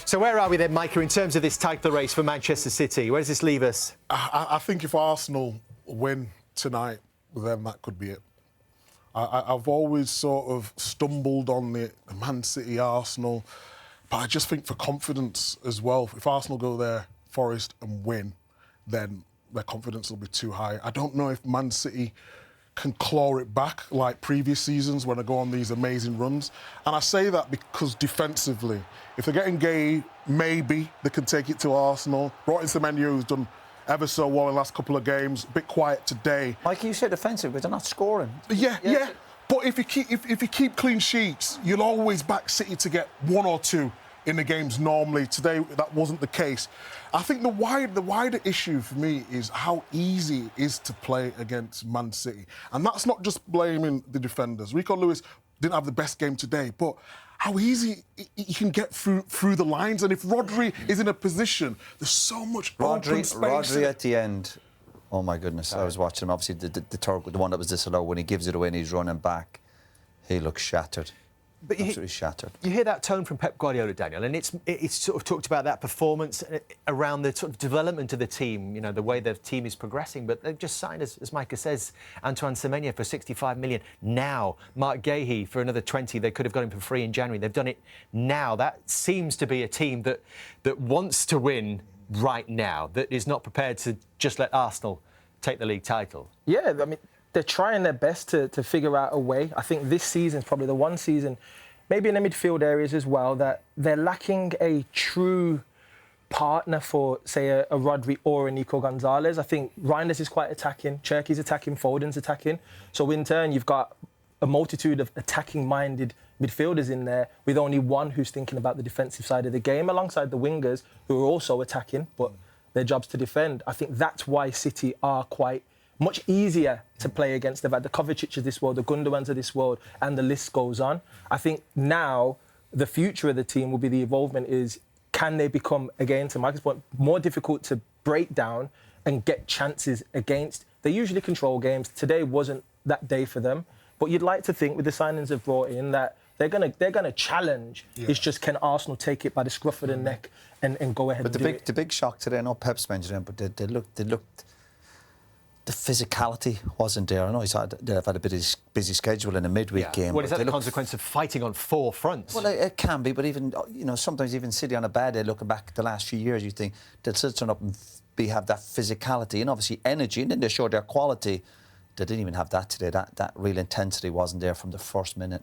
So where are we then, Micah, in terms of this title race for Manchester City? Where does this leave us? I think if Arsenal win tonight, then that could be it. I've always sort of stumbled on the Man City, Arsenal, but I just think for confidence as well, if Arsenal go there, Forest, and win, then their confidence will be too high. I don't know if Man City can claw it back like previous seasons when they go on these amazing runs. And I say that because defensively, if they're getting Gay, maybe they can take it to Arsenal. Brought in Semenyo, who's done ever so well in the last couple of games. A bit quiet today. Like you said, defensive, but they're not scoring. Yeah. But if you keep clean sheets, you'll always back City to get one or two in the games normally. Today, that wasn't the case. I think the wider issue for me is how easy it is to play against Man City. And that's not just blaming the defenders. Rico Lewis didn't have the best game today, but how easy he can get through the lines. And if Rodri is in a position, there's so much open space. Rodri at the end, oh my goodness, I was watching him. Obviously, the one that was disallowed, when he gives it away and he's running back, he looks shattered. But absolutely shattered. You hear that tone from Pep Guardiola, Daniel, and it's sort of talked about that performance around the sort of development of the team, you know, the way the team is progressing. But they've just signed, as Micah says, Antoine Semenyo for 65 million now. Mark Gahey for another 20. They could have got him for free in January. They've done it now. That seems to be a team that wants to win right now, that is not prepared to just let Arsenal take the league title. Yeah, I mean, they're trying their best to figure out a way. I think this season's probably the one season, maybe in the midfield areas as well, that they're lacking a true partner for, say, a Rodri or a Nico Gonzalez. I think Reinders is quite attacking, Cherky's attacking, Foden's attacking. So in turn, you've got a multitude of attacking-minded midfielders in there with only one who's thinking about the defensive side of the game, alongside the wingers who are also attacking, but their job's to defend. I think that's why City are quite much easier to play against. They've had the Kovacic's of this world, the Gundogan's of this world, and the list goes on. I think now the future of the team will be the evolvement is, can they become, again, to Mike's point, more difficult to break down and get chances against? They usually control games. Today wasn't that day for them. But you'd like to think with the signings they've brought in that they're gonna challenge. Yeah. It's just, can Arsenal take it by the scruff of the neck and go ahead and do it? The big shock today, I know Pep's mentioned it, but they looked the physicality wasn't there. I know they've had a bit of busy schedule in a midweek game. Well, is that the consequence of fighting on four fronts? Well, it can be, but even, you know, sometimes even City on a bad day, looking back the last few years, you think they'll still turn up and have that physicality and obviously energy, and then they show their quality. They didn't even have that today. That real intensity wasn't there from the first minute.